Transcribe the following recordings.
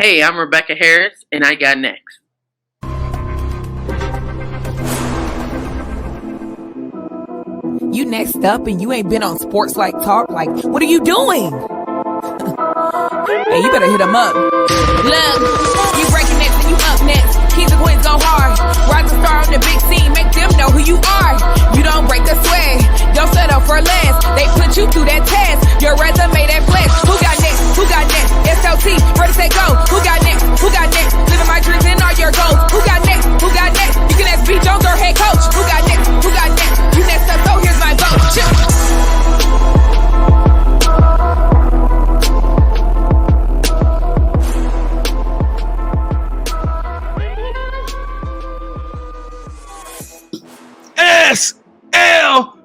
Hey, I'm Rebecca Harris, and I got next. You next up and you ain't been on SportsLifeTalk. Like, what are you doing? Hey, you better hit him up. Look, you breaking next and you up next. Keep the queens go hard. Rise and star on the big scene. Make them know who you are. You don't break a sweat. Don't settle for less. They put you through that test. Your resume that flex. Who got next? Who got next? SLT, ready, set, go. Who got next? Who got next? Living my dreams and all your goals. Who got next? Who got next? You can ask B. Jones or head coach. Who got next? Who got next? You next up, so here's my vote. Chill. SLT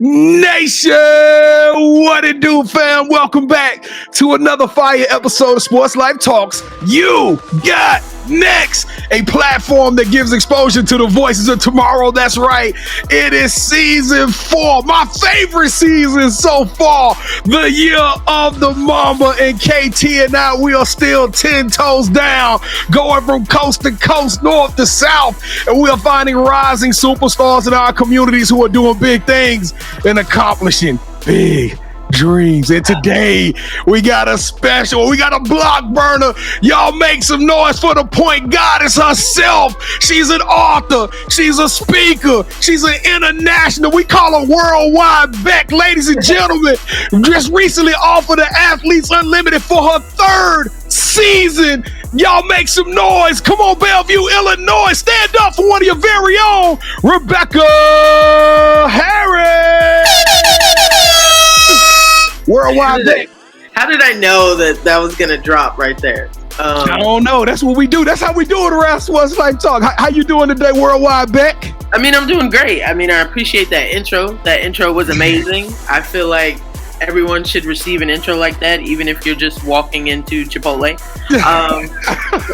Nation, what it do, fam? Welcome back to another fire episode of Sports Life Talks. You got next, a platform that gives exposure to the voices of tomorrow. That's right, it is season 4, my favorite season so far, the year of the Mamba. And KT and I, we are still 10 toes down, going from coast to coast, north to south, and we are finding rising superstars in our communities who are doing big things and accomplishing big dreams. And today we got a block burner. Y'all make some noise for the point goddess herself. She's an author, she's a speaker, she's an international, we call her worldwide Beck. Ladies and gentlemen, just recently offered the Athletes Unlimited for her 3rd season. Y'all make some noise. Come on, Bellevue, Illinois. Stand up for one of your very own, Rebecca Harris. Worldwide Day. How did I know that was going to drop right there? I don't know. That's what we do. That's how we do it around Sports Life Talk. How you doing today, Worldwide Beck? I mean, I'm doing great. I mean, I appreciate that intro. That intro was amazing. I feel like everyone should receive an intro like that, even if you're just walking into Chipotle.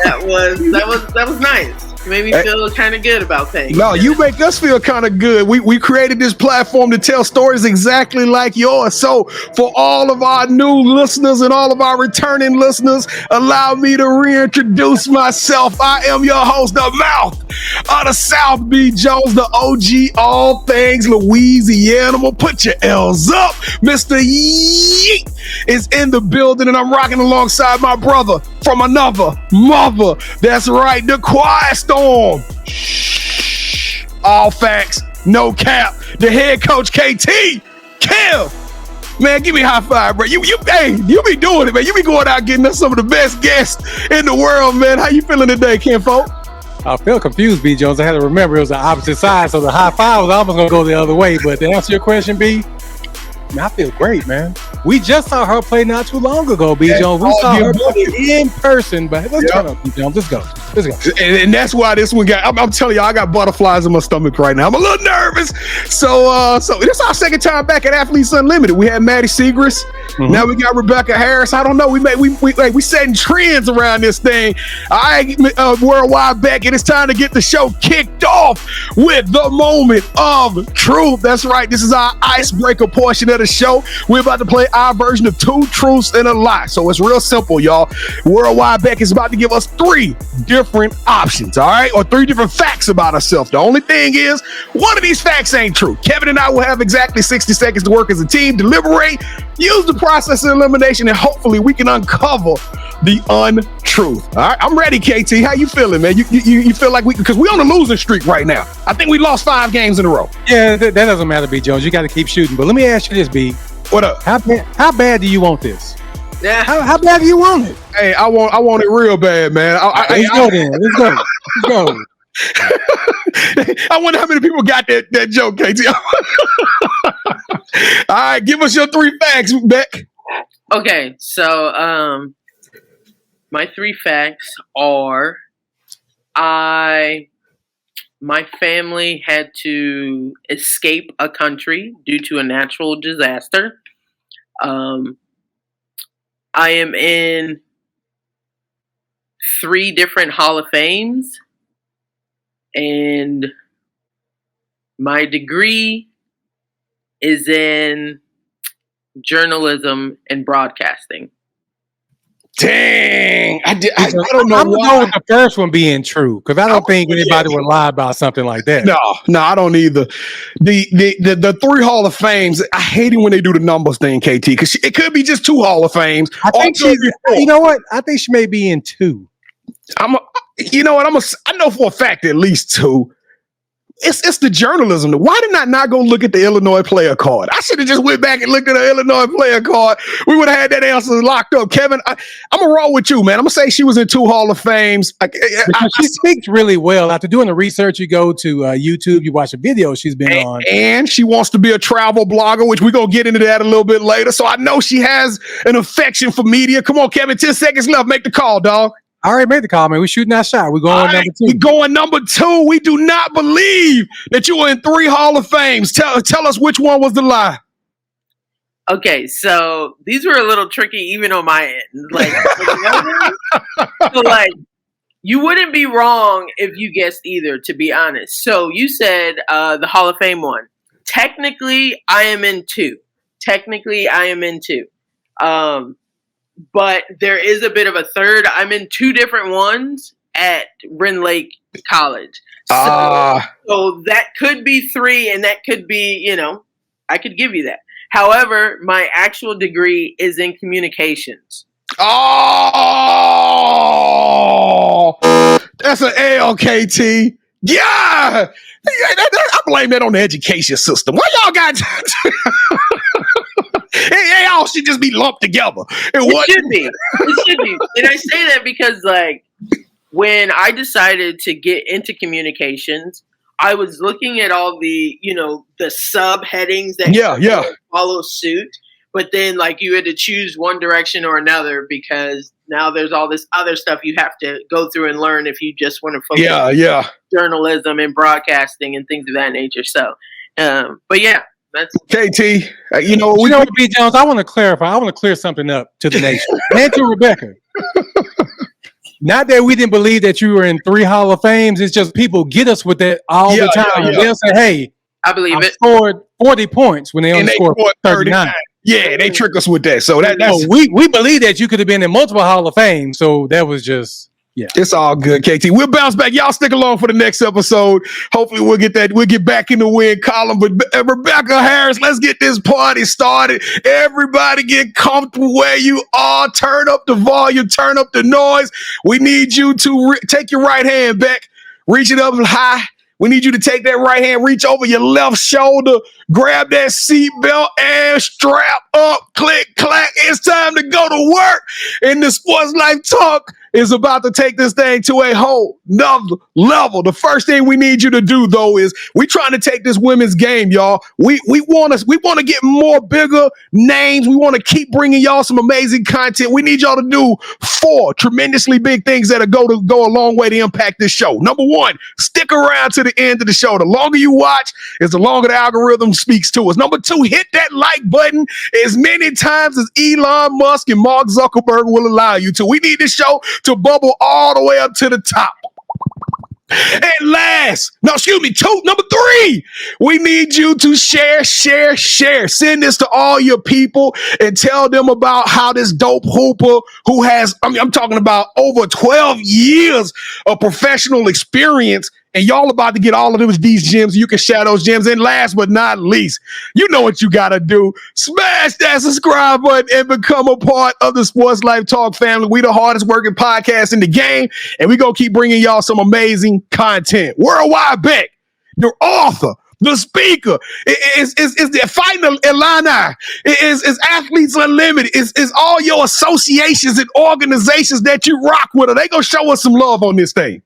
That was nice. You made me feel kind of good about things. No, you make us feel kind of good. We created this platform to tell stories exactly like yours. So for all of our new listeners and all of our returning listeners, allow me to reintroduce myself. I am your host, the mouth of the South, B. Jones, the OG, all things Louisiana. Put your L's up. Mr. Yeet is in the building, and I'm rocking alongside my brother from another mother. That's right, the Quiet Storm. Shh. All facts, no cap. The head coach, KT. Kim. Man, give me a high five, bro. You be doing it, man. You be going out getting us some of the best guests in the world, man. How you feeling today, Kim folk? I feel confused, B. Jones. I had to remember it was the opposite side, so the high five was almost going to go the other way. But to answer your question, B, man, I feel great, man. We just saw her play not too long ago, B. Jones. We saw her play in person, but let's turn up, B. Jones. Let's go. And that's why this one got, I'm telling y'all, I got butterflies in my stomach right now. I'm a little nervous. So this is our second time back at Athletes Unlimited. We had Maddie Segrist. Mm-hmm. Now we got Rebecca Harris. I don't know. We setting trends around this thing. All right, Worldwide Beck, it is time to get the show kicked off with the moment of truth. That's right. This is our icebreaker portion of the show. We're about to play our version of 2 truths and a lie. So it's real simple, y'all. Worldwide Beck is about to give us 3 different options, all right? Or 3 different facts about ourselves. The only thing is, one of these facts ain't true. Kevin and I will have exactly 60 seconds to work as a team, deliberate, use the process of elimination, and hopefully we can uncover the untruth. All right, I'm ready, KT. How you feeling, man? You feel like because we on a losing streak right now. I think we lost 5 games in a row. Yeah, that doesn't matter, B. Jones. You got to keep shooting. But let me ask you this, B. What up? How bad do you want this? Yeah. How bad do you want it? Hey, I want it real bad, man. Let's go. I wonder how many people got that joke, KT. All right, give us your 3 facts, Beck. Okay, so my 3 facts are my family had to escape a country due to a natural disaster. I am in 3 different Hall of Fames, and my degree is in journalism and broadcasting. Dang. don't know I'm why. gonna go with the first one being true because I don't think anybody would lie about something like that. No, I don't either. The 3 Hall of Fames, I hate it when they do the numbers thing, KT, because it could be just 2 Hall of Fames. I think you know what? I think she may be in 2. I know for a fact at least 2. It's the journalism. Why did I not go look at the Illinois player card? I should have just went back and looked at the Illinois player card. We would have had that answer locked up. Kevin, I'm going to roll with you, man. I'm going to say she was in 2 Hall of Fames. She speaks really well. After doing the research, you go to YouTube, you watch a video she's been on. And she wants to be a travel blogger, which we're going to get into that a little bit later. So I know she has an affection for media. Come on, Kevin, 10 seconds left. Make the call, dog. I already made the call, man. We're shooting that shot. We're going number 2. We're going number 2. We do not believe that you were in 3 Hall of Fames. Tell us which one was the lie. Okay, so these were a little tricky even on my end. You wouldn't be wrong if you guessed either, to be honest. So you said the Hall of Fame one. Technically, I am in 2. But there is a bit of a third. I'm in 2 different ones at Wren Lake College. So that could be 3, and that could be, I could give you that. However, my actual degree is in communications. Oh, that's an LKT. Yeah. I blame that on the education system. Why y'all got... They all should just be lumped together. It should be. And I say that because, when I decided to get into communications, I was looking at all the, the subheadings that follow suit. But then, you had to choose one direction or another because now there's all this other stuff you have to go through and learn if you just want to focus on journalism and broadcasting and things of that nature. So, but yeah. That's KT. B. Jones, I want to clarify. I want to clear something up to the nation and to Rebecca. Not that we didn't believe that you were in 3 Hall of Fames. It's just people get us with that all the time. Yeah. They'll say, "Hey, I believe it." Scored 40 points when they only scored 39. Yeah, they trick us with that. So that's we believe that you could have been in multiple Hall of Fame. So that was just. Yeah, it's all good, KT. We'll bounce back. Y'all stick along for the next episode. Hopefully we'll get back in the win column. But Rebecca Harris, let's get this party started. Everybody get comfortable where you are. Turn up the volume, turn up the noise. We need you to take your right hand back, reach it up high. We need you to take that right hand, reach over your left shoulder, grab that seat belt and strap up, click, clack. It's time to go to work. And the Sports Life Talk is about to take this thing to a whole nother level. The first thing we need you to do, though, is we trying to take this women's game, y'all. We want to get more bigger names. We want to keep bringing y'all some amazing content. We need y'all to do 4 tremendously big things that go a long way to impact this show. Number 1, stick around to the end of the show. The longer you watch is the longer the algorithm speaks to us. Number 2, hit that like button as many times as Elon Musk and Mark Zuckerberg will allow you to. We need this show to bubble all the way up to the top. And number 3, we need you to share. Send this to all your people and tell them about how this dope hooper who has, I'm talking about over 12 years of professional experience, and y'all about to get all of these gems. You can share those gems. And last but not least, you know what you got to do. Smash that subscribe button and become a part of the Sports Life Talk family. We the hardest working podcast in the game, and we going to keep bringing y'all some amazing content. Worldwide Bet, your author, the speaker, is the fighting Illini, is Athletes Unlimited, is all your associations and organizations that you rock with. They going to show us some love on this thing.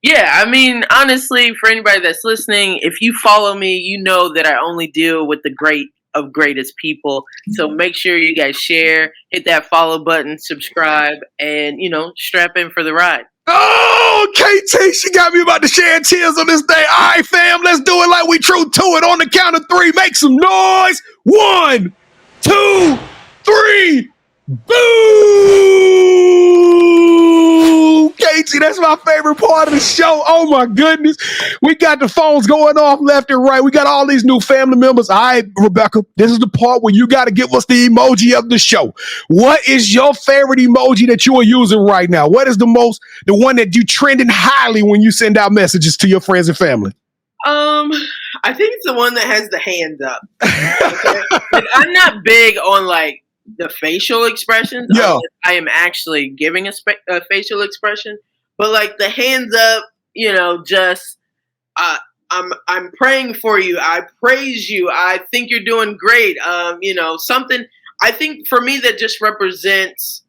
Yeah, honestly, for anybody that's listening, if you follow me, you know that I only deal with the greatest people. So make sure you guys share, hit that follow button, subscribe, and, strap in for the ride. Oh, KT, she got me about to shed tears on this thing. All right, fam, let's do it like we true to it. On the count of 3, make some noise. 1, 2, 3. Boo! KT, See, that's my favorite part of the show. Oh my goodness. We got the phones going off left and right. We got all these new family members. All right, Rebecca, this is the part where you got to give us the emoji of the show. What is your favorite emoji that you are using right now? What is the one that you trending highly when you send out messages to your friends and family? I think it's the one that has the hands up. Okay? Like, I'm not big on like the facial expressions. Yo. I am actually giving a facial expression, but like the hands up, just I'm praying for you. I praise you. I think you're doing great. Something. I think for me that just represents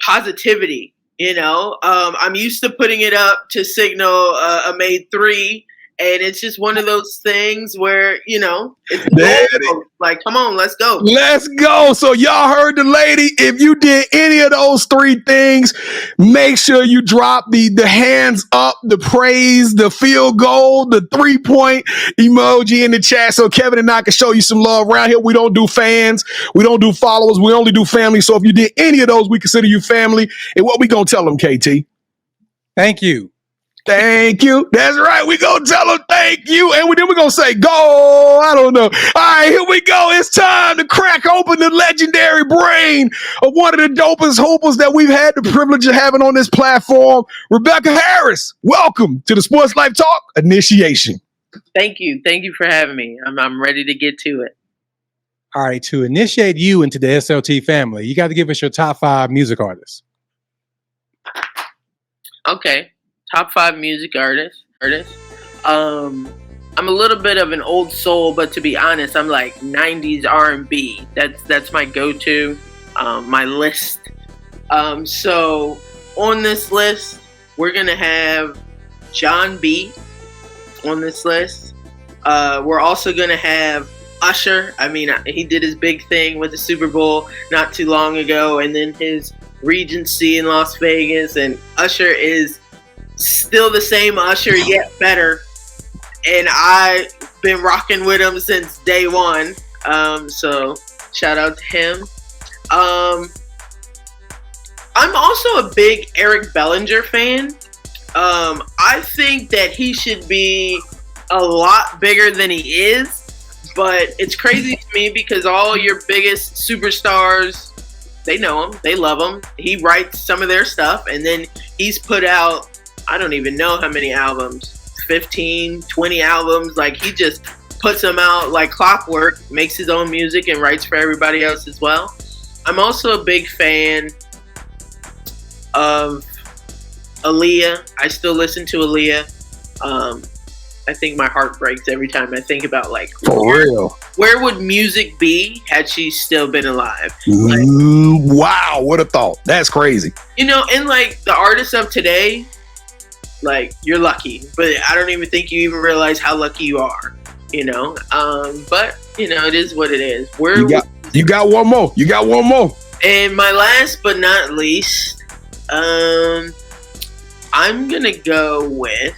positivity. I'm used to putting it up to signal a made 3. And it's just one of those things where, it's like, come on, let's go. Let's go. So y'all heard the lady. If you did any of those 3 things, make sure you drop the hands up, the praise, the field goal, the 3-point emoji in the chat so Kevin and I can show you some love. Around here, we don't do fans. We don't do followers. We only do family. So if you did any of those, we consider you family. And what we going to tell them, KT? Thank you. Thank you. That's right. We gonna tell them thank you. And then we're gonna say, go. I don't know. All right, here we go. It's time to crack open the legendary brain of one of the dopest hoopers that we've had the privilege of having on this platform. Rebecca Harris, welcome to the Sports Life Talk Initiation. Thank you. Thank you for having me. I'm ready to get to it. All right, to initiate you into the SLT family, you got to give us your top 5 music artists. Okay. Top 5 music artists. I'm a little bit of an old soul, but to be honest, I'm like 90s R&B. That's my go-to, my list. So on this list, we're gonna have John B. on this list. We're also gonna have Usher. I mean, he did his big thing with the Super Bowl not too long ago, and then his Regency in Las Vegas. And Usher is still the same Usher, yet better. And I've been rocking with him since day one. So shout out to him. I'm also a big Eric Bellinger fan. I think that he should be a lot bigger than he is. But it's crazy to me because all your biggest superstars, they know him, they love him. He writes some of their stuff, and then he's put out, I don't even know how many albums, 15, 20 albums. Like, he just puts them out like clockwork, makes his own music, and writes for everybody else as well. I'm also a big fan of Aaliyah. I still listen to Aaliyah. I think my heart breaks every time I think about, like, for real, where would music be had she still been alive? Like, wow, what a thought. That's crazy. And like the artists of today, like, you're lucky, but I don't even think you even realize how lucky you are, but it is what it is. You got one more. You got one more. And my last but not least, I'm gonna go with,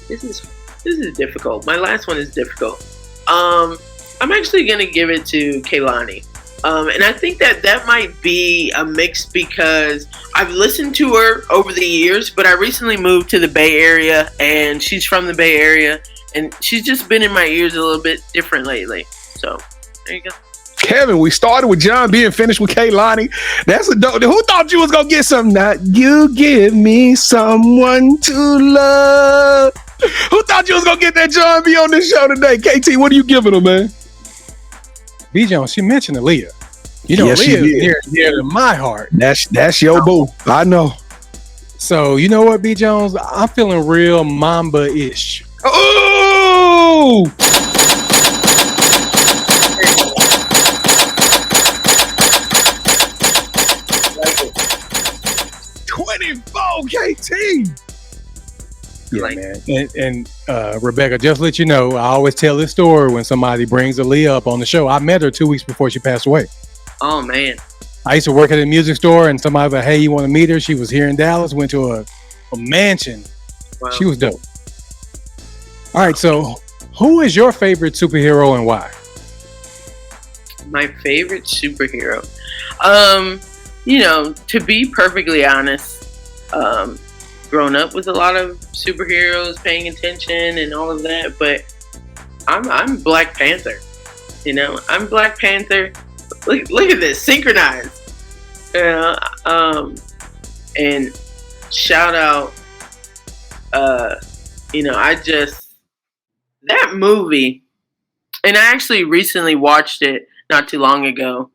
this is difficult. My last one is difficult. I'm actually gonna give it to Kehlani. And I think that might be a mix because I've listened to her over the years, but I recently moved to the Bay Area, and she's from the Bay Area, and she's just been in my ears a little bit different lately. So there you go. Kevin, we started with John B and finished with Kehlani. That's a dope. Who thought you was gonna get something? Now you give me someone to love. Who thought you was gonna get that John B on this show today? KT, what are you giving him, man? B. Jones, she mentioned Aaliyah. Yes, Aaliyah is near to my heart. That's your boo. I know. So you know what, B. Jones? I'm feeling real Mamba-ish. Oh! 24 KT. Yeah, man. And Rebecca, just to let you know, I always tell this story when somebody brings Aaliyah up on the show. I met her 2 weeks before she passed away. Oh, man. I used to work at a music store, and somebody was like, hey, you want to meet her? She was here in Dallas, went to a mansion. Wow. She was dope. All right, so who is your favorite superhero and why? My favorite superhero? To be perfectly honest, grown up with a lot of superheroes, paying attention and all of that. But I'm Black Panther. You know, I'm Black Panther. Look at this, synchronized. And shout out. That movie, and I actually recently watched it not too long ago.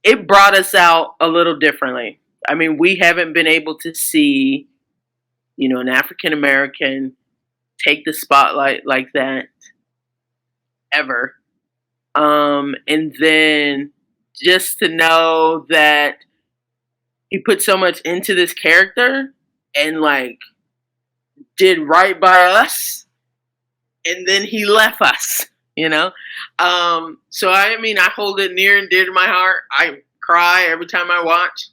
It brought us out a little differently. I mean, we haven't been able to see, an African American take the spotlight like that ever. And then just to know that he put so much into this character and did right by us, and then he left us, So I hold it near and dear to my heart. I cry every time I watch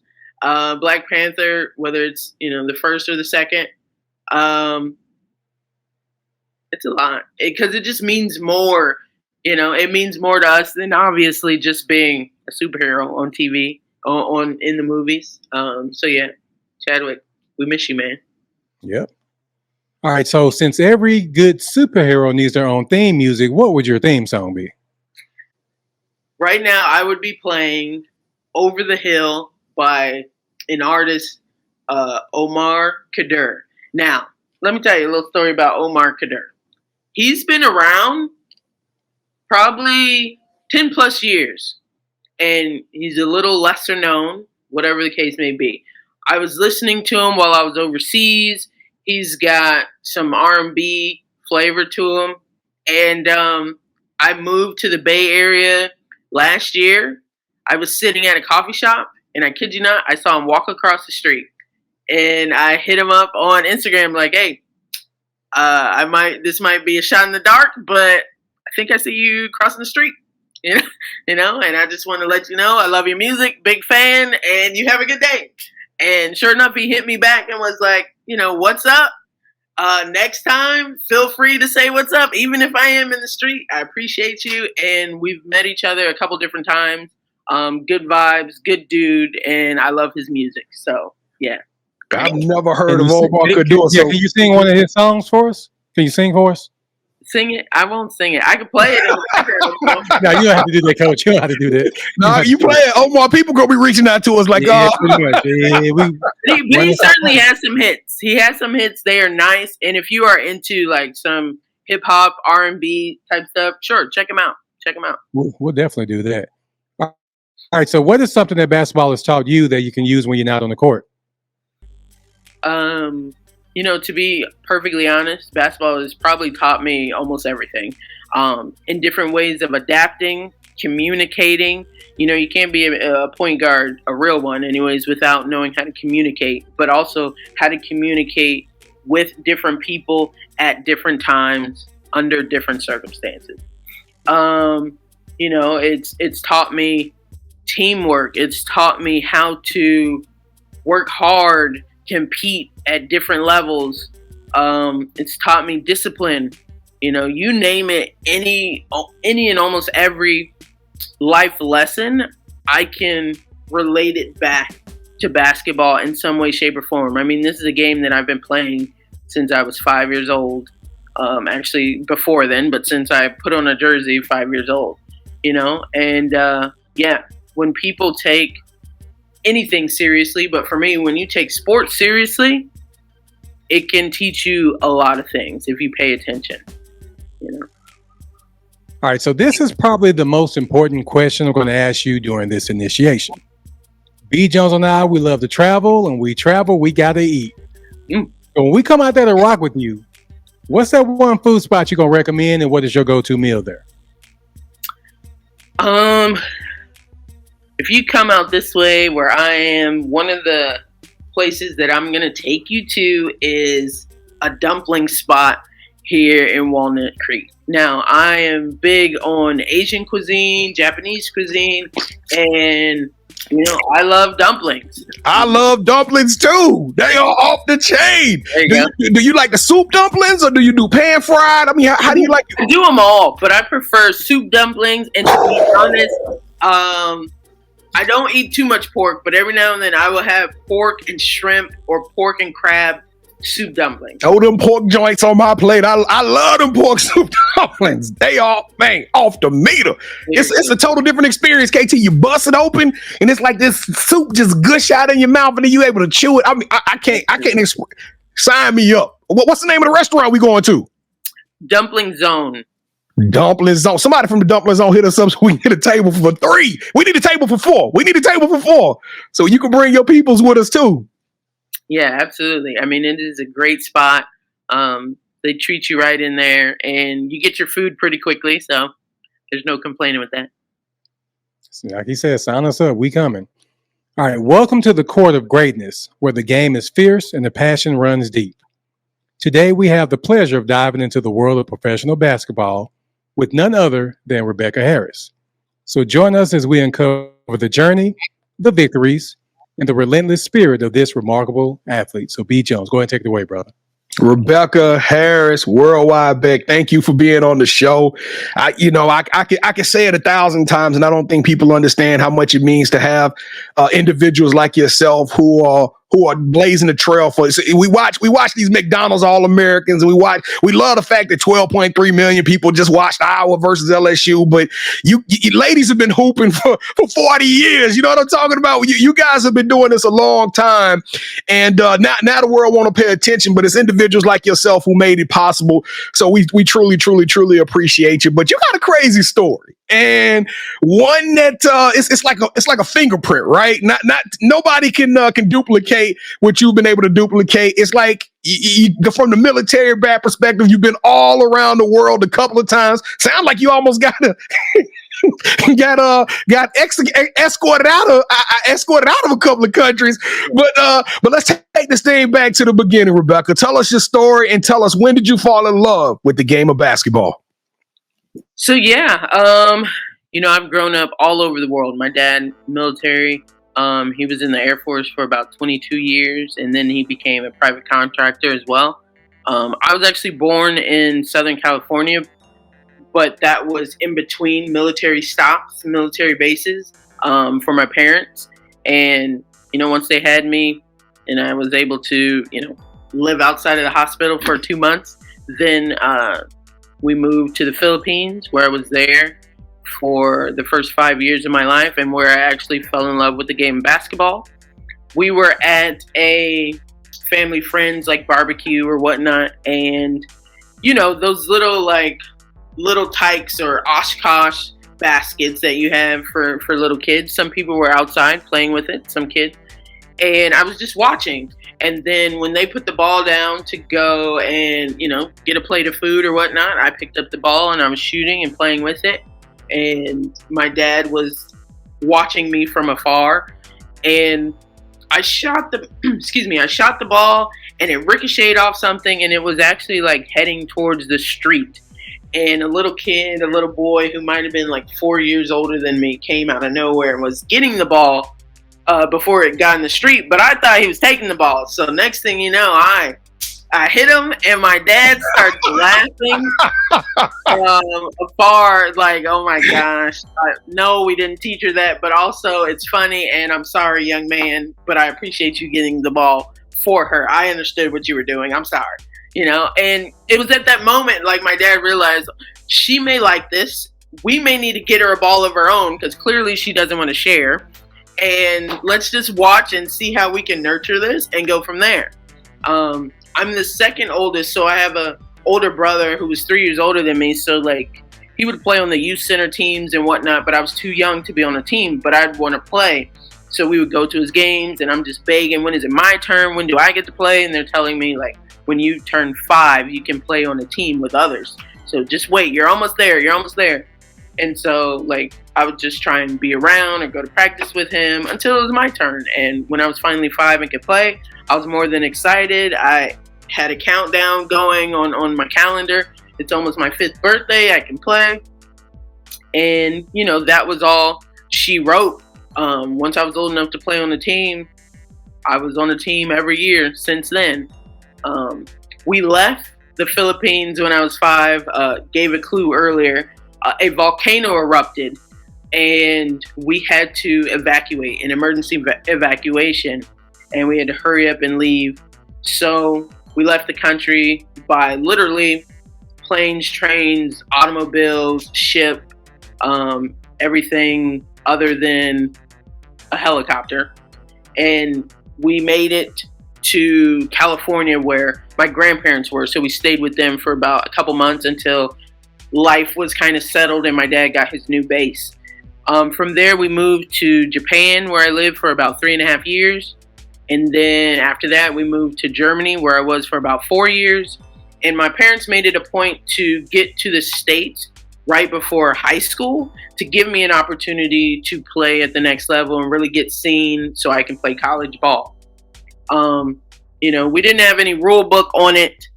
Black Panther, whether it's the first or the second. It's a lot because it just means more. It means more to us than obviously just being a superhero on TV on in the movies. So yeah, Chadwick, we miss you, man. Yep. All right. So since every good superhero needs their own theme music, what would your theme song be? Right now, I would be playing "Over the Hill" by an artist, Omar Kadir. Now, let me tell you a little story about Omar Kadir. He's been around probably 10 plus years, and he's a little lesser known, whatever the case may be. I was listening to him while I was overseas. He's got some R&B flavor to him. And I moved to the Bay Area last year. I was sitting at a coffee shop, and I kid you not, I saw him walk across the street. And I hit him up on Instagram like, hey, this might be a shot in the dark, but I think I see you crossing the street. And I just want to let you know I love your music, big fan, and you have a good day. And sure enough, he hit me back and was like, what's up? Next time, feel free to say what's up, even if I am in the street. I appreciate you. And we've met each other a couple different times. Good vibes, good dude, and I love his music. So, yeah. I've never heard of Omar Kadir. Yeah, can you sing one of his songs for us? Can you sing for us? Sing it? I won't sing it. I can play it in the background. No, you don't have to do that, Coach. You don't have to do that. No, you play it. Omar, people going to be reaching out to us like, yeah, pretty much. Yeah, he certainly has some hits. He has some hits. They are nice. And if you are into some hip hop, R&B type stuff, sure, check him out. Check him out. We'll definitely do that. All right. So what is something that basketball has taught you that you can use when you're not on the court? To be perfectly honest, basketball has probably taught me almost everything. In different ways of adapting, communicating. You can't be a point guard, a real one anyways, without knowing how to communicate, but also how to communicate with different people at different times under different circumstances. It's taught me teamwork. It's taught me how to work hard, compete at different levels. It's taught me discipline. You name it, any and almost every life lesson, I can relate it back to basketball in some way, shape, or form. I mean, this is a game that I've been playing since I was 5 years old. Actually, before then, but since I put on a jersey, 5 years old. When people take anything seriously, but for me, when you take sports seriously, it can teach you a lot of things if you pay attention. All right, so this is probably the most important question I'm going to ask you during this initiation. B. Jones and I, we love to travel, and we travel, we got to eat. So when we come out there to rock with you, what's that one food spot you're going to recommend, and what is your go-to meal there? If you come out this way where I am, one of the places that I'm going to take you to is a dumpling spot here in Walnut Creek. Now, I am big on Asian cuisine, Japanese cuisine, and, I love dumplings. I love dumplings too. They are off the chain. Do you like the soup dumplings or do you do pan fried? I mean, how do you like it? I do them all, but I prefer soup dumplings, and to be honest, I don't eat too much pork, but every now and then I will have pork and shrimp or pork and crab soup dumplings. Oh, them pork joints on my plate. I love them pork soup dumplings. They are, man, off the meter. It's a total different experience, KT. You bust it open and it's like this soup just gush out in your mouth and then you able to chew it. I mean, I can't sign me up. What's the name of the restaurant we going to? Dumpling Zone. Dumpling Zone. Somebody from the Dumpling Zone hit us up so we can get a table for 3. We need a table for 4. We need a table for 4. So you can bring your peoples with us too. Yeah, absolutely. I mean, it is a great spot. They treat you right in there and you get your food pretty quickly. So there's no complaining with that. Like he said, sign us up. We coming. All right. Welcome to the court of greatness, where the game is fierce and the passion runs deep. Today, we have the pleasure of diving into the world of professional basketball with none other than Rebecca Harris. So join us as we uncover the journey, the victories, and the relentless spirit of this remarkable athlete. So B. Jones, go ahead and take it away, brother. Rebecca Harris, Worldwide Beck, thank you for being on the show. I can say it 1,000 times, and I don't think people understand how much it means to have individuals like yourself who are blazing the trail for us. We watch these McDonald's All-Americans, and we love the fact that 12.3 million people just watched Iowa versus LSU, but you ladies have been hooping for 40 years. You know what I'm talking about? You guys have been doing this a long time, and now the world want to pay attention, but it's individuals like yourself who made it possible. So we truly, truly, truly appreciate you. But you got a crazy story, and one that it's like a fingerprint, right? Not nobody can duplicate what you've been able to duplicate. It's like from the military bad perspective, you've been all around the world a couple of times. Sound like you almost got escorted out of a couple of countries. But let's take this thing back to the beginning, Rebecca. Tell us your story and tell us, when did you fall in love with the game of basketball? So yeah, I've grown up all over the world. My dad, military. He was in the Air Force for about 22 years, and then he became a private contractor as well. I was actually born in Southern California, but that was in between military stops, military bases for my parents. And, once they had me and I was able to, live outside of the hospital for 2 months, then we moved to the Philippines, where I was there for the first 5 years of my life, and where I actually fell in love with the game of basketball. We were at a family friends barbecue or whatnot, and those little tykes or Oshkosh baskets that you have for little kids. Some people were outside playing with it, some kids, and I was just watching. And then when they put the ball down to go and get a plate of food or whatnot, I picked up the ball and I was shooting and playing with it. And my dad was watching me from afar, and I shot the ball, and it ricocheted off something, and it was actually heading towards the street. And a little boy who might have been 4 years older than me came out of nowhere and was getting the ball before it got in the street, but I thought he was taking the ball. So next thing you know, I hit him, and my dad started laughing afar, oh my gosh. No, we didn't teach her that, but also it's funny, and I'm sorry, young man, but I appreciate you getting the ball for her. I understood what you were doing. I'm sorry. And it was at that moment, my dad realized she may like this. We may need to get her a ball of her own, because clearly she doesn't want to share. And let's just watch and see how we can nurture this and go from there. I'm the second oldest, so I have a older brother who was 3 years older than me. So he would play on the youth center teams and whatnot, but I was too young to be on a team, but I'd want to play. So we would go to his games, and I'm just begging, when is it my turn? When do I get to play? And they're telling me when you turn 5, you can play on a team with others. So just wait, you're almost there. And so I would just try and be around or go to practice with him until it was my turn. And when I was finally 5 and could play, I was more than excited. I had a countdown going on my calendar. It's almost my 5th birthday. I can play. And, that was all she wrote. Once I was old enough to play on the team, I was on the team every year since then. We left the Philippines when I was 5. Gave a clue earlier. A volcano erupted and we had to evacuate, an emergency evacuation, and we had to hurry up and leave. So we left the country by literally planes, trains, automobiles, ship, everything other than a helicopter. And we made it to California where my grandparents were. So we stayed with them for about a couple months until life was kind of settled and my dad got his new base. From there, we moved to Japan, where I lived for about 3.5 years. And then after that, we moved to Germany, where I was for about 4 years. And my parents made it a point to get to the States right before high school to give me an opportunity to play at the next level and really get seen so I can play college ball. We didn't have any rule book on it.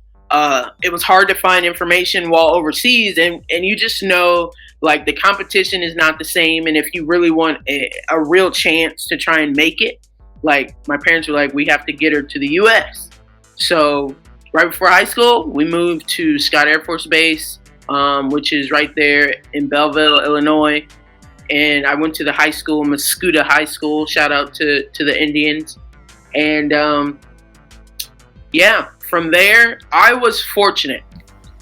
It was hard to find information while overseas, and you just know, like, the competition is not the same. And if you really want a real chance to try and make it, like, my parents were like, we have to get her to the U.S. So right before high school, we moved to Scott Air Force Base, which is right there in Belleville, Illinois. And I went to the high school, Mascoutah High School. Shout out to the Indians. And from there, I was fortunate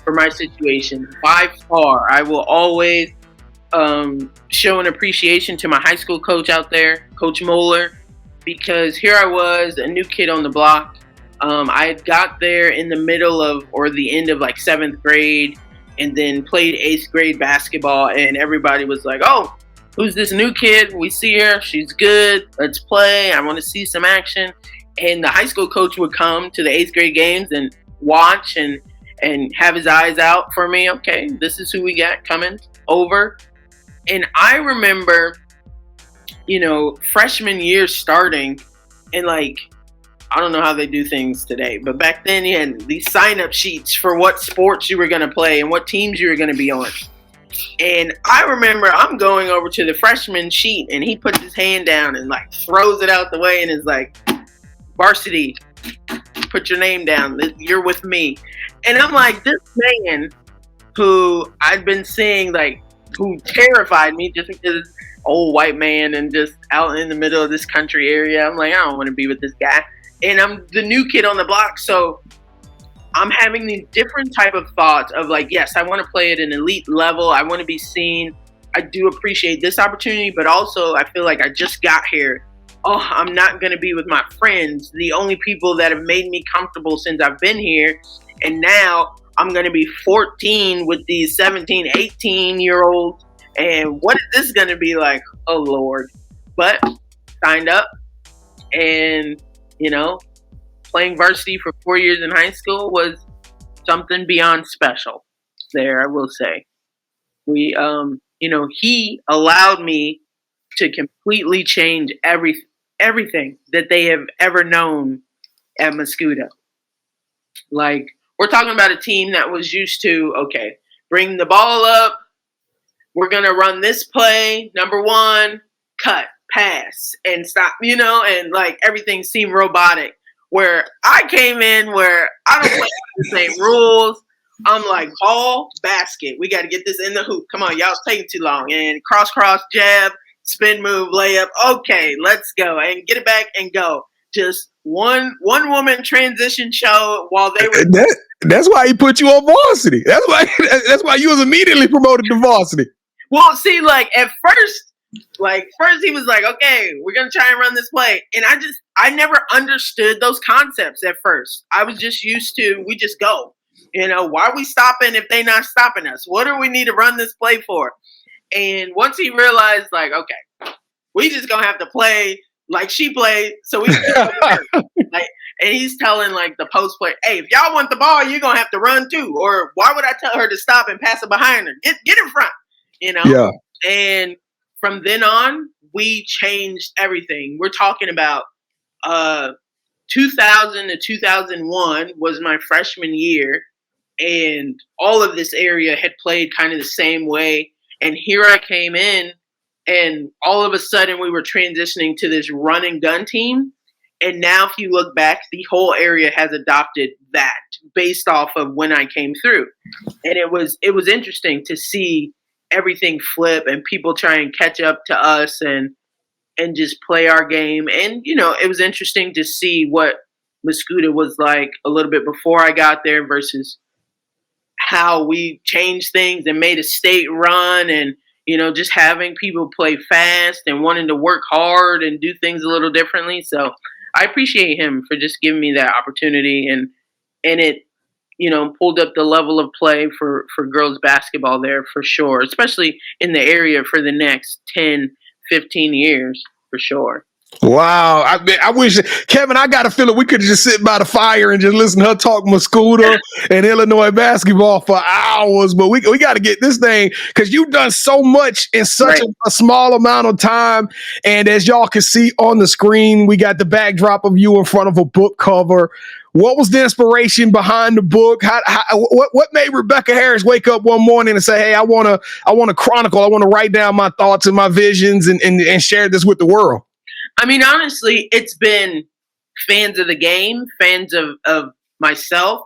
for my situation by far. I will always show an appreciation to my high school coach out there, Coach Moeller, because here I was, a new kid on the block. I had got there in the middle of, or the end of, like, 7th grade, and then played 8th grade basketball, and everybody was like, oh, who's this new kid? We see her. She's good. Let's play. I want to see some action. And the high school coach would come to the 8th grade games and watch and have his eyes out for me. Okay, this is who we got coming over. And I remember, freshman year starting, and, like, I don't know how they do things today, but back then you had these sign-up sheets for what sports you were going to play and what teams you were going to be on. And I remember I'm going over to the freshman sheet, and he puts his hand down and, like, throws it out the way and is like, varsity, put your name down. You're with me. And I'm like, this man who I'd been seeing, like, who terrified me just because old white man and just out in the middle of this country area. I'm like, I don't want to be with this guy. And I'm the new kid on the block. So I'm having these different type of thoughts of, like, yes, I want to play at an elite level. I want to be seen. I do appreciate this opportunity, but also I feel like I just got here. Oh, I'm not going to be with my friends, the only people that have made me comfortable since I've been here. And now I'm going to be 14 with these 17, 18-year-olds. And what is this going to be like? Oh, Lord. But signed up, and, playing varsity for 4 years in high school was something beyond special there, I will say. He allowed me to completely change everything that they have ever known at Mascoutah. Like, we're talking about a team that was used to, okay, bring the ball up, we're going to run this play, number one, cut, pass, and stop, and, like, everything seemed robotic. Where I came in where I don't play the same rules. I'm like, ball, basket. We got to get this in the hoop. Come on, y'all, it's taking too long. And cross, jab, spin move, layup. Okay, let's go. And get it back and go. Just one woman transition show while they were. That's why he put you on varsity. That's why you was immediately promoted to varsity. Well, see, like, at first he was like, okay, we're going to try and run this play. And I never understood those concepts at first. I was just used to, we just go. Why are we stopping if they not stopping us? What do we need to run this play for? And once he realized, like, okay, we just going to have to play like she played. So we like, and he's telling, like, the post player, hey, if y'all want the ball, you're going to have to run too. Or why would I tell her to stop and pass it behind her? Get in front, Yeah. And from then on, we changed everything. We're talking about 2000 to 2001 was my freshman year, and all of this area had played kind of the same way. And here I came in, and all of a sudden we were transitioning to this run and gun team. And now if you look back, the whole area has adopted that based off of when I came through. And it was interesting to see everything flip and people try and catch up to us and just play our game. And, it was interesting to see what Muscuda was like a little bit before I got there versus how we changed things and made a state run and, just having people play fast and wanting to work hard and do things a little differently. So I appreciate him for just giving me that opportunity and it, pulled up the level of play for girls basketball there for sure, especially in the area for the next 10, 15 years for sure. Wow. I wish, Kevin, I got a feeling we could just sit by the fire and just listen to her talk Muscuda and Illinois basketball for hours, but we got to get this thing because you've done so much in such a small amount of time. And as y'all can see on the screen, we got the backdrop of you in front of a book cover. What was the inspiration behind the book? What made Rebecca Harris wake up one morning and say, "Hey, I want to chronicle. I want to write down my thoughts and my visions and share this with the world"? I mean, honestly, it's been fans of the game, fans of myself,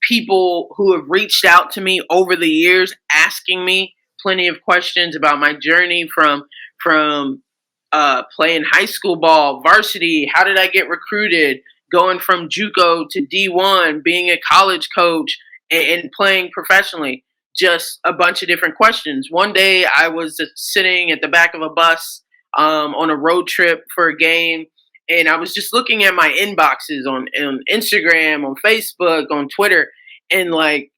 people who have reached out to me over the years, asking me plenty of questions about my journey from playing high school ball, varsity, how did I get recruited, going from JUCO to D1, being a college coach, and playing professionally. Just a bunch of different questions. One day I was sitting at the back of a bus on a road trip for a game, and I was just looking at my inboxes on Instagram, on Facebook, on Twitter, and I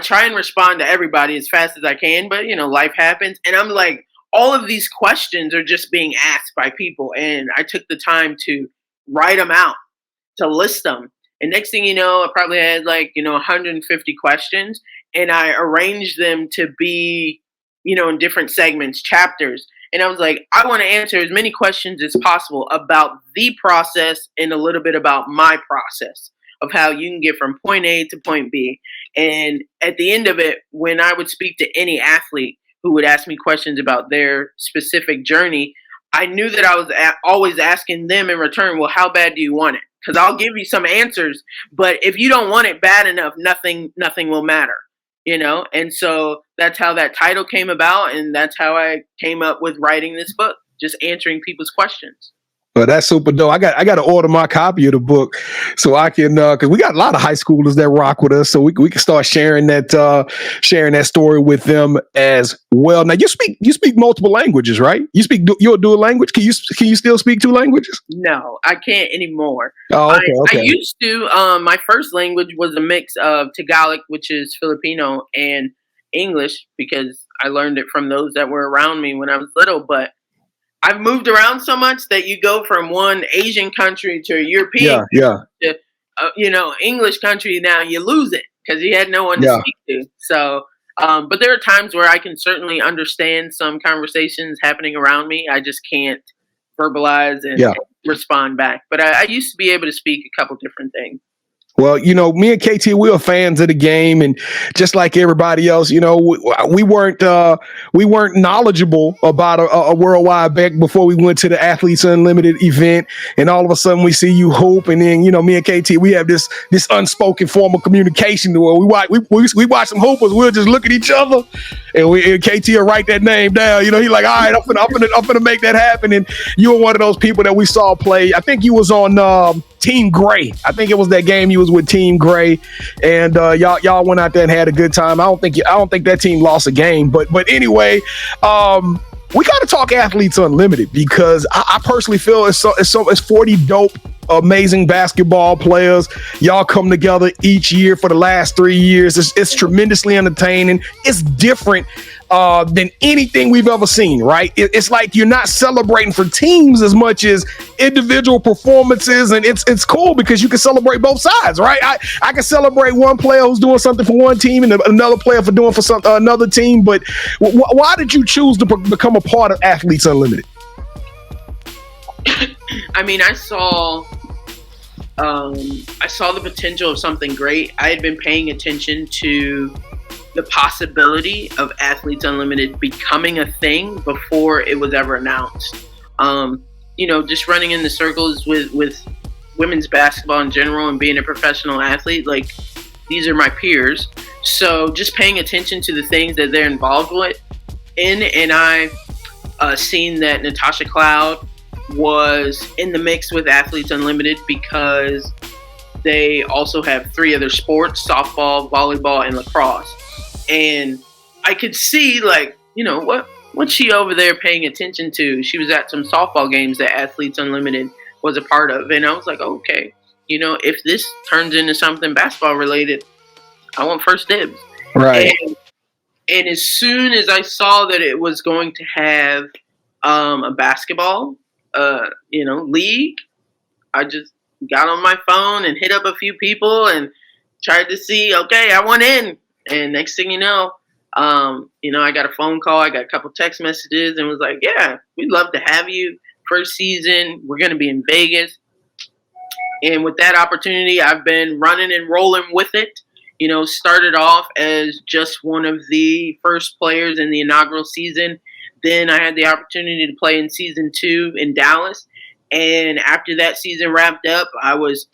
try and respond to everybody as fast as I can, but life happens, and I'm like, all of these questions are just being asked by people, and I took the time to write them out, to list them, and next thing you know, I probably had 150 questions, and I arranged them to be in different segments, chapters. And I was like, I want to answer as many questions as possible about the process and a little bit about my process of how you can get from point A to point B. And at the end of it, when I would speak to any athlete who would ask me questions about their specific journey, I knew that I was always asking them in return, well, how bad do you want it? Because I'll give you some answers, but if you don't want it bad enough, nothing will matter. And so that's how that title came about, and that's how I came up with writing this book, just answering people's questions. Well, that's super dope. I got to order my copy of the book so I can, because we got a lot of high schoolers that rock with us, so we can start sharing that story with them as well. Now you speak multiple languages, right? You're a dual language. Can you still speak two languages? No, I can't anymore. Oh, okay. I used to. My first language was a mix of Tagalog, which is Filipino, and English because I learned it from those that were around me when I was little, but I've moved around so much that you go from one Asian country to a European to English country. Now you lose it because you had no one to speak to. So, but there are times where I can certainly understand some conversations happening around me. I just can't verbalize and respond back. But I used to be able to speak a couple different things. Well, me and KT, we are fans of the game, and just like everybody else, we weren't knowledgeable about a worldwide bet before we went to the Athletes Unlimited event, and all of a sudden we see you hoop, and then me and KT, we have this unspoken form of communication where we watch some hoopers, we'll just look at each other, and KT will write that name down. He like, all right, I'm gonna make that happen, and you were one of those people that we saw play. I think you was on Team Gray. I think it was that game you was with Team Gray, and y'all went out there and had a good time. I don't think that team lost a game, but anyway, we got to talk Athletes Unlimited because I personally feel it's 40 dope, amazing basketball players. Y'all come together each year for the last 3 years. It's tremendously entertaining. It's different than anything we've ever seen, right? It's like you're not celebrating for teams as much as individual performances, and it's cool because you can celebrate both sides, right? I can celebrate one player who's doing something for one team and another player for doing for another team, but why did you choose to become a part of Athletes Unlimited? I mean, I saw the potential of something great. I had been paying attention to the possibility of Athletes Unlimited becoming a thing before it was ever announced. Just running in the circles with women's basketball in general and being a professional athlete, these are my peers. So just paying attention to the things that they're involved and I seen that Natasha Cloud was in the mix with Athletes Unlimited because they also have 3 other sports: softball, volleyball, and lacrosse. And I could see, like, you know, what's she over there paying attention to? She was at some softball games that Athletes Unlimited was a part of. And I was like, okay, you know, if this turns into something basketball related, I want first dibs. Right. And as soon as I saw that it was going to have a basketball, league, I just got on my phone and hit up a few people and tried to see, okay, I want in. And next thing you know, I got a phone call, I got a couple text messages, and was like, yeah, we'd love to have you. First season, we're going to be in Vegas. And with that opportunity, I've been running and rolling with it. You know, started off as just one of the first players in the inaugural season. Then I had the opportunity to play in season 2 in Dallas. And after that season wrapped up, I was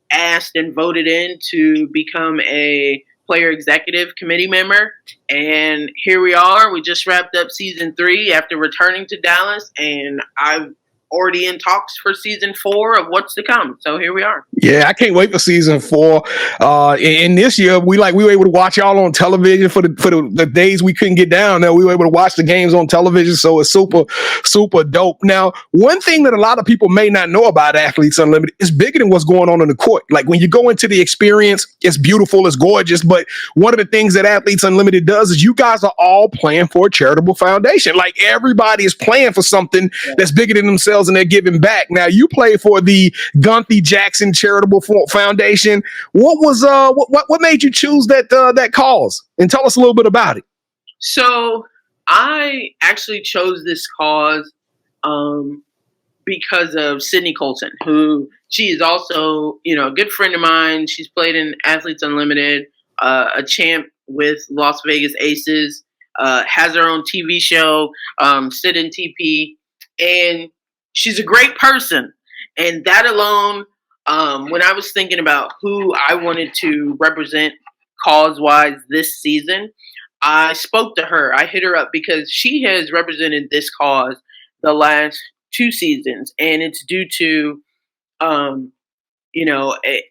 asked and voted in to become a player executive committee member. And here we are. We just wrapped up season 3 after returning to Dallas. And I've already in talks for season 4 of what's to come. So here we are. Yeah, I can't wait for season 4. And this year we were able to watch y'all on television for the days we couldn't get down there. We were able to watch the games on television. So it's super, super dope. Now, one thing that a lot of people may not know about Athletes Unlimited is bigger than what's going on the court. Like when you go into the experience, it's beautiful, it's gorgeous. But one of the things that Athletes Unlimited does is you guys are all playing for a charitable foundation. Like everybody is playing for something that's bigger than themselves, and they're giving back. Now, you play for the Gunthy Jackson Charitable Foundation. What was what made you choose that cause? And tell us a little bit about it. So I actually chose this cause because of Sydney Colson, who she is also, a good friend of mine. She's played in Athletes Unlimited, a champ with Las Vegas Aces, has her own TV show, Sit in TP, and she's a great person. And that alone, when I was thinking about who I wanted to represent cause-wise this season, I spoke to her. I hit her up because she has represented this cause the last 2 seasons. And it's due to,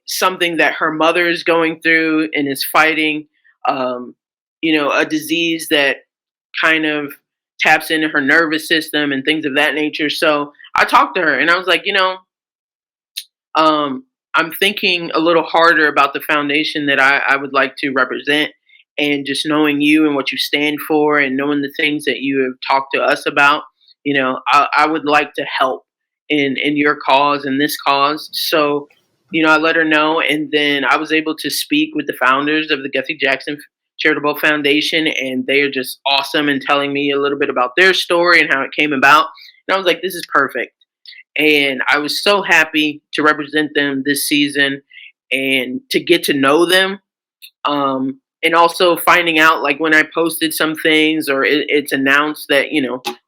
something that her mother is going through and is fighting, a disease that kind of taps into her nervous system and things of that nature. So I talked to her and I was like, I'm thinking a little harder about the foundation that I would like to represent, and just knowing you and what you stand for and knowing the things that you have talked to us about, I would like to help in your cause and this cause. So, I let her know, and then I was able to speak with the founders of the Gunthy Jackson Charitable Foundation, and they are just awesome and telling me a little bit about their story and how it came about. And I was like, this is perfect. And I was so happy to represent them this season and to get to know them. And also finding out, like when I posted some things or it's announced that,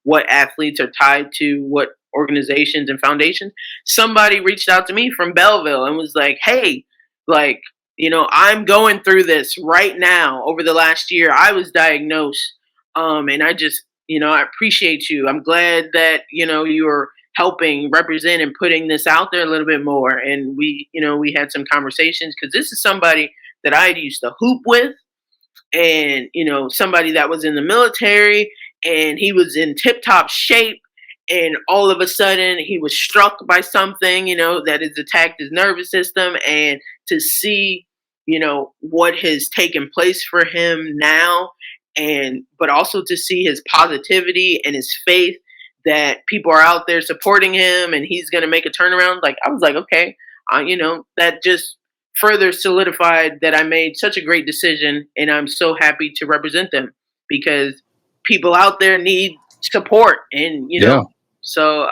what athletes are tied to what organizations and foundations, somebody reached out to me from Belleville and was like, hey, I'm going through this right now. Over the last year, I was diagnosed. And I just, I appreciate you. I'm glad that, you're helping represent and putting this out there a little bit more. And we had some conversations because this is somebody that I used to hoop with, and, somebody that was in the military, and he was in tip-top shape. And all of a sudden he was struck by something, that has attacked his nervous system. And to see, what has taken place for him now, but also to see his positivity and his faith that people are out there supporting him and he's going to make a turnaround. Like, I was like, okay, that just further solidified that I made such a great decision, and I'm so happy to represent them because people out there need support, and, so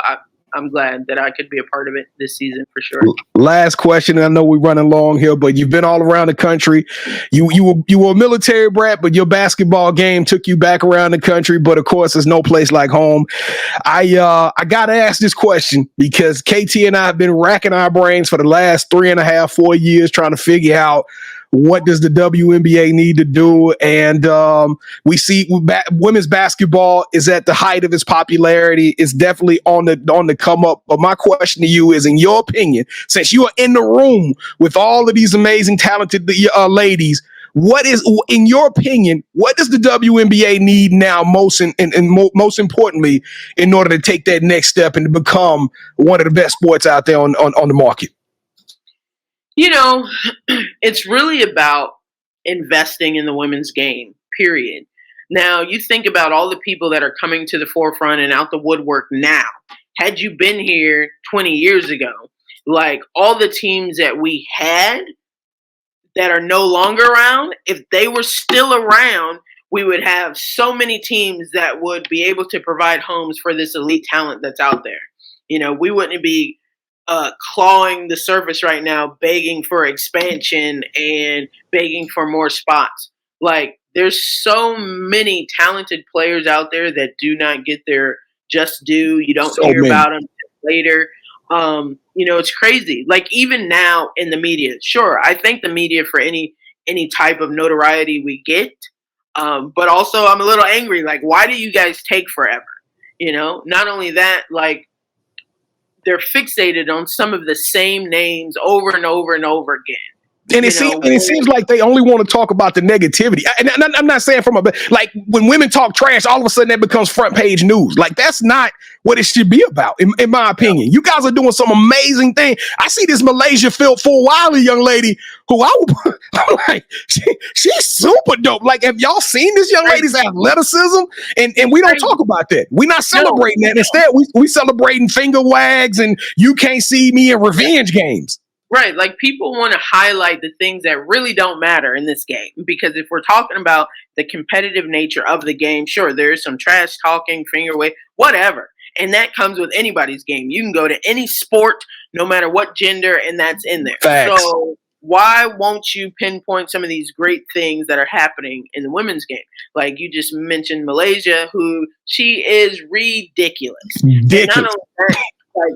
I'm glad that I could be a part of it this season for sure. Last question. I know we're running long here, but you've been all around the country. You were a military brat, but your basketball game took you back around the country. But of course, there's no place like home. I gotta ask this question because KT and I have been racking our brains for the last 3.5, 4 years trying to figure out What does the WNBA need to do? And we see women's basketball is at the height of its popularity. It's definitely on the come up. But my question to you is, in your opinion, since you are in the room with all of these amazing, talented ladies, what is, in your opinion, what does the WNBA need now most most importantly in order to take that next step and to become one of the best sports out there on the market? It's really about investing in the women's game, period. Now, you think about all the people that are coming to the forefront and out the woodwork now. Had you been here 20 years ago, like all the teams that we had that are no longer around, if they were still around, we would have so many teams that would be able to provide homes for this elite talent that's out there. We wouldn't be clawing the surface right now, begging for expansion and begging for more spots. Like, there's so many talented players out there that do not get their just due. You don't hear about them later. It's crazy. Like, even now in the media, sure, I thank the media for any type of notoriety we get. But also I'm a little angry. Like, why do you guys take forever? Not only that, like, they're fixated on some of the same names over and over and over again. And it seems like they only want to talk about the negativity. And I'm not saying like when women talk trash, all of a sudden that becomes front page news. Like, that's not what it should be about, in my opinion. You guys are doing some amazing thing. I see this Malaysia Full Wiley young lady who I'm like, she's super dope. Like, have y'all seen this young lady's athleticism? And we don't talk about that. We're not celebrating that. Instead, we celebrating finger wags and you can't see me in revenge games. Right, like, people want to highlight the things that really don't matter in this game, because if we're talking about the competitive nature of the game, sure, there's some trash talking, finger wave, whatever, and that comes with anybody's game. You can go to any sport, no matter what gender, and that's in there. Facts. So why won't you pinpoint some of these great things that are happening in the women's game? Like, you just mentioned Malaysia, who she is ridiculous. And not only that, like,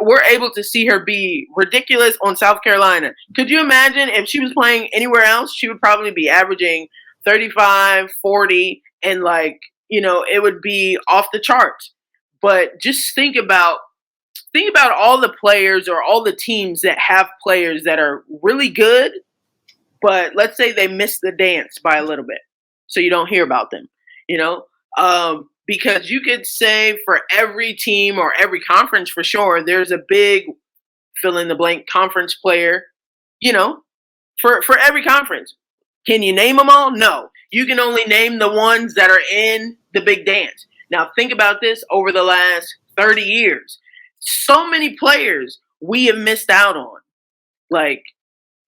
we're able to see her be ridiculous on South Carolina. Could you imagine if she was playing anywhere else? She would probably be averaging 35, 40, and it would be off the charts. But just think about all the players or all the teams that have players that are really good, but let's say they miss the dance by a little bit, so you don't hear about them. Because you could say for every team or every conference, for sure, there's a big fill-in-the-blank conference player, for every conference. Can you name them all? No. You can only name the ones that are in the big dance. Now, think about this over the last 30 years. So many players we have missed out on.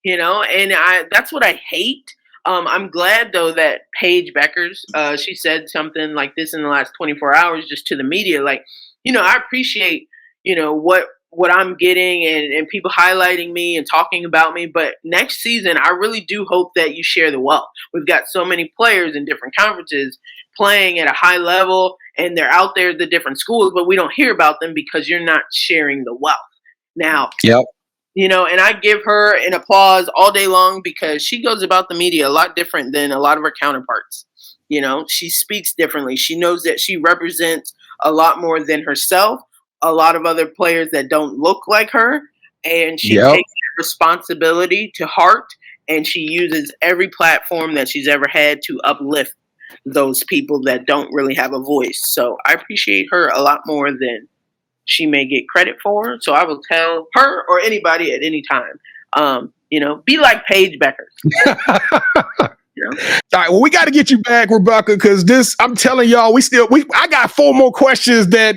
And that's what I hate. I'm glad, though, that Paige Beckers, she said something like this in the last 24 hours just to the media. Like, I appreciate, what I'm getting and people highlighting me and talking about me. But next season, I really do hope that you share the wealth. We've got so many players in different conferences playing at a high level, and they're out there at the different schools, but we don't hear about them because you're not sharing the wealth. Now, yep. And I give her an applause all day long because she goes about the media a lot different than a lot of her counterparts. She speaks differently. She knows that she represents a lot more than herself, a lot of other players that don't look like her, and she takes responsibility to heart, and she uses every platform that she's ever had to uplift those people that don't really have a voice. So I appreciate her a lot more than she may get credit for. So I will tell her or anybody at any time, be like Paige Beckers. All right, well, we got to get you back, Rebecca, because I'm telling y'all, I got 4 more questions that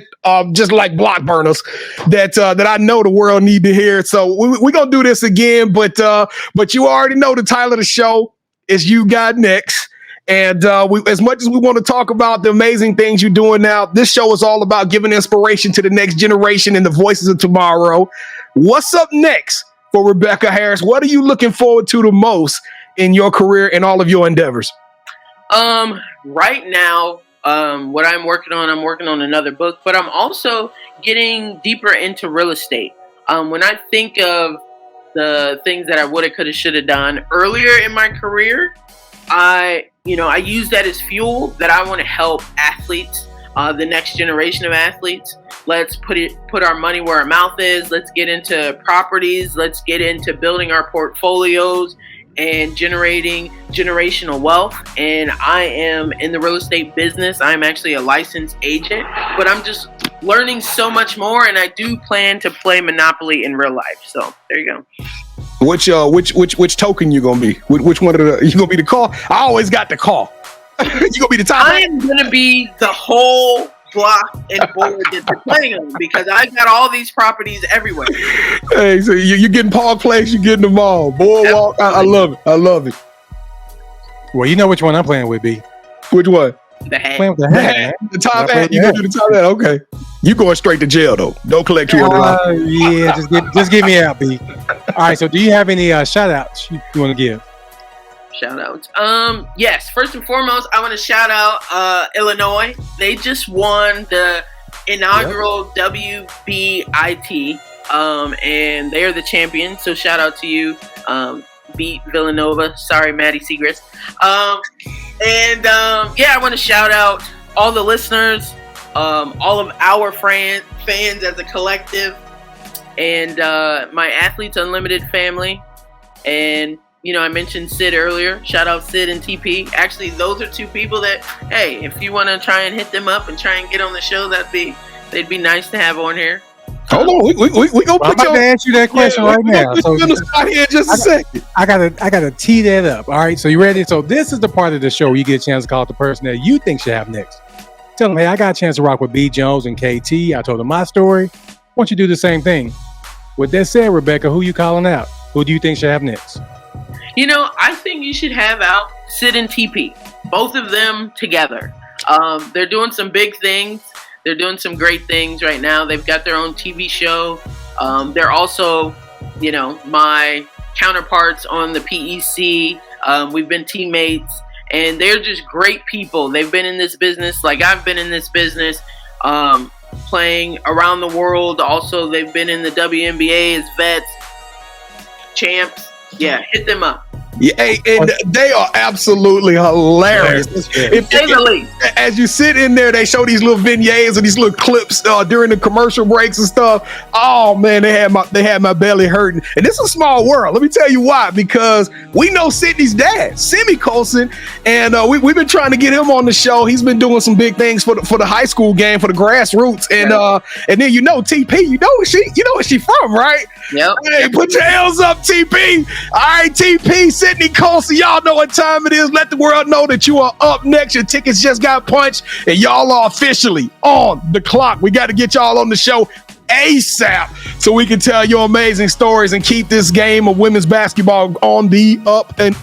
just like block burners that I know the world need to hear. So we're gonna do this again, but you already know the title of the show is You Got Next. And as much as we want to talk about the amazing things you're doing now, this show is all about giving inspiration to the next generation and the voices of tomorrow. What's up next for Rebecca Harris? What are you looking forward to the most in your career and all of your endeavors? Right now, what I'm working on another book, but I'm also getting deeper into real estate. When I think of the things that I woulda, coulda, shoulda done earlier in my career, I use that as fuel that I want to help athletes, the next generation of athletes. Let's put our money where our mouth is. Let's get into properties. Let's get into building our portfolios and generating generational wealth. And I am in the real estate business. I'm actually a licensed agent, but I'm just learning so much more, and I do plan to play Monopoly in real life. So there you go. Which token you gonna be? Which one of the you gonna be the call? I always got the call. You gonna be the top? I am gonna be the whole block and board that they're playing on, because I got all these properties everywhere. Hey, so you're getting Park Place, you're getting them all. Boardwalk. I love it. I love it. Well, you know which one I'm playing with, B. Which one? The hat. Playing with the hat. The top hat. You gonna do the top hat? Okay. You going straight to jail though? Don't collect $200. Yeah, just get me out, B. All right. So, do you have any shout outs you want to give? Shout outs. Yes. First and foremost, I want to shout out Illinois. They just won the inaugural WBIT, and they are the champions. So shout out to you. Beat Villanova. Sorry, Maddie Segrist. I want to shout out all the listeners, all of our fans as a collective, and my Athletes Unlimited family. And I mentioned Sid earlier. Shout out Sid and TP. Actually, those are two people that, hey, if you want to try and hit them up and try and get on the show, they'd be nice to have on here. Hold on, we gonna put I'm about to ask you that question right now. So in the spot here in just a second. I gotta tee that up. All right, so you ready? So this is the part of the show where you get a chance to call the person that you think should have next. Tell them, hey, I got a chance to rock with B. Jones and KT. I told them my story. Why don't you do the same thing? With that said, Rebecca, who you calling out? Who do you think should have next? I think you should have out Sid and TP. Both of them together. They're doing some big things. They're doing some great things right now. They've got their own TV show. They're also, my counterparts on the PEC. We've been teammates, and they're just great people. They've been in this business like I've been in this business, playing around the world. Also, they've been in the WNBA as vets, champs. Yeah, hit them up. Yeah, and they are absolutely hilarious. As you sit in there, they show these little vignettes and these little clips during the commercial breaks and stuff. Oh man, they had my belly hurting. And this is a small world. Let me tell you why. Because we know Sydney's dad, Simi Colson, and we've been trying to get him on the show. He's been doing some big things for the high school game, for the grassroots, and then TP. You know where she from, right? Yep. Hey, put your hands up, TP. All right, TP. Sydney Colson, y'all know what time it is. Let the world know that you are up next. Your tickets just got punched, and y'all are officially on the clock. We got to get y'all on the show ASAP so we can tell your amazing stories and keep this game of women's basketball on the up and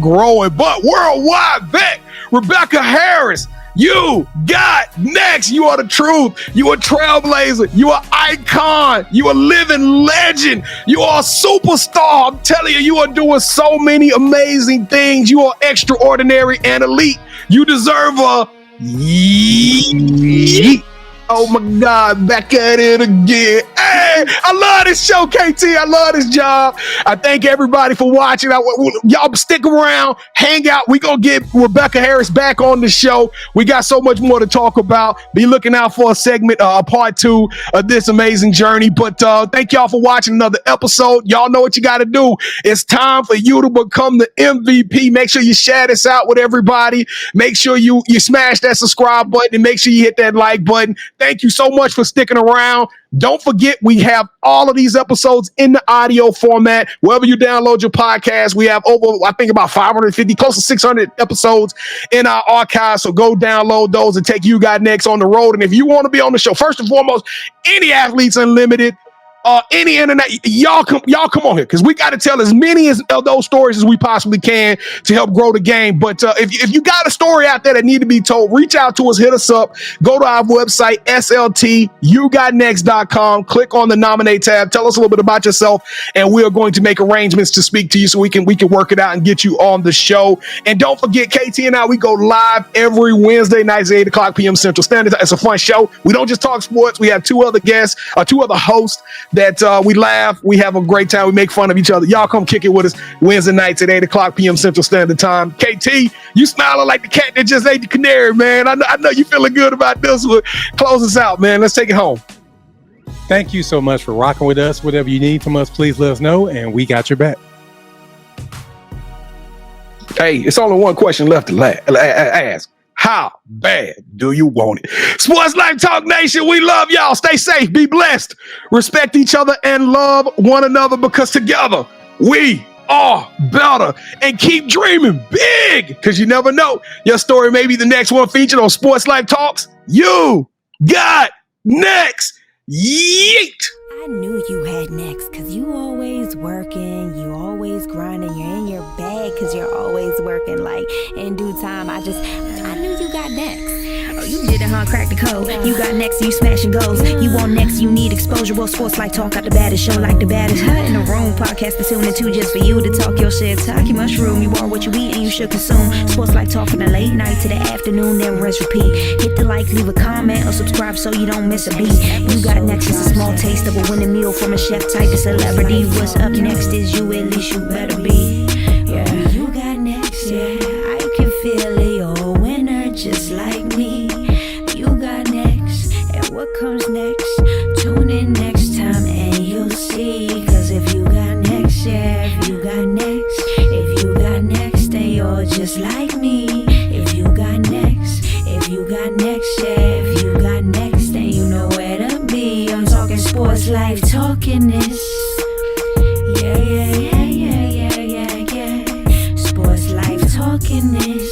growing. But worldwide vet, Rebecca Harris, you got next. You are the truth. You are trailblazer. You are icon. You are living legend. You are a superstar. I'm telling you, you are doing so many amazing things. You are extraordinary and elite. You deserve a yeet. Oh my God, back at it again. Hey, I love this show, KT. I love this job. I thank everybody for watching. Y'all stick around, hang out. We're going to get Rebecca Harris back on the show. We got so much more to talk about. Be looking out for a segment, part 2 of this amazing journey. But thank y'all for watching another episode. Y'all know what you got to do. It's time for you to become the MVP. Make sure you share this out with everybody. Make sure you smash that subscribe button and make sure you hit that like button. Thank you so much for sticking around. Don't forget, we have all of these episodes in the audio format. Wherever you download your podcast, we have over, I think, about 550, close to 600 episodes in our archive. So go download those and take You Got Next on the road. And if you want to be on the show, first and foremost, any Athletes Unlimited, any internet, y'all come on here, because we got to tell as many of those stories as we possibly can to help grow the game. But if you got a story out there that need to be told, reach out to us, hit us up, go to our website, sltyougotnext.com, click on the nominate tab, tell us a little bit about yourself, and we are going to make arrangements to speak to you so we can work it out and get you on the show. And don't forget, KT and I, we go live every Wednesday nights at 8 o'clock p.m. Central Standard Time. It's a fun show. We don't just talk sports. We have two other hosts that we laugh, we have a great time, we make fun of each other. Y'all come kick it with us Wednesday nights at 8 o'clock p.m. Central Standard Time. KT, you smiling like the cat that just ate the canary, man. I know you feeling good about this one. Close us out, man. Let's take it home. Thank you so much for rocking with us. Whatever you need from us, please let us know, and we got your back. Hey, it's only one question left to ask. How bad do you want it? Sports Life Talk Nation, we love y'all. Stay safe, be blessed, respect each other, and love one another, because together we are better. And keep dreaming big, because you never know. Your story may be the next one featured on Sports Life Talks. You got next. Yeet! I knew you had next, cause you always working, you always grinding, you're in your bag cause you're always working. Like in due time, I knew you got next. Oh, you did it, huh? Crack the code. You got next, you smashing goals. You want next, you need exposure. Well, Sports Life Talk got the baddest show, like the baddest in the room. Podcast to tune into just for you to talk your shit. Talk your mushroom. You are what you eat and you should consume. Sports Life Talk from the late night to the afternoon, then rest repeat. Hit the like, leave a comment, or subscribe so you don't miss a beat. You got next is a small taste of a winning meal from a chef type of celebrity. What's up next is you, at least you better be. Yeah, you got next, yeah. I can feel it, you're a winner just like me. You got next, and what comes next? Tune in next time and you'll see. Cause if you got next, yeah, if you got next, if you got next, then you're just like me. If you got next, if you got next, yeah, if you got next, then you know where to be. I'm talking Sports Life, talking this. Yeah, yeah, yeah, yeah, yeah, yeah, yeah. Sports Life, talking this.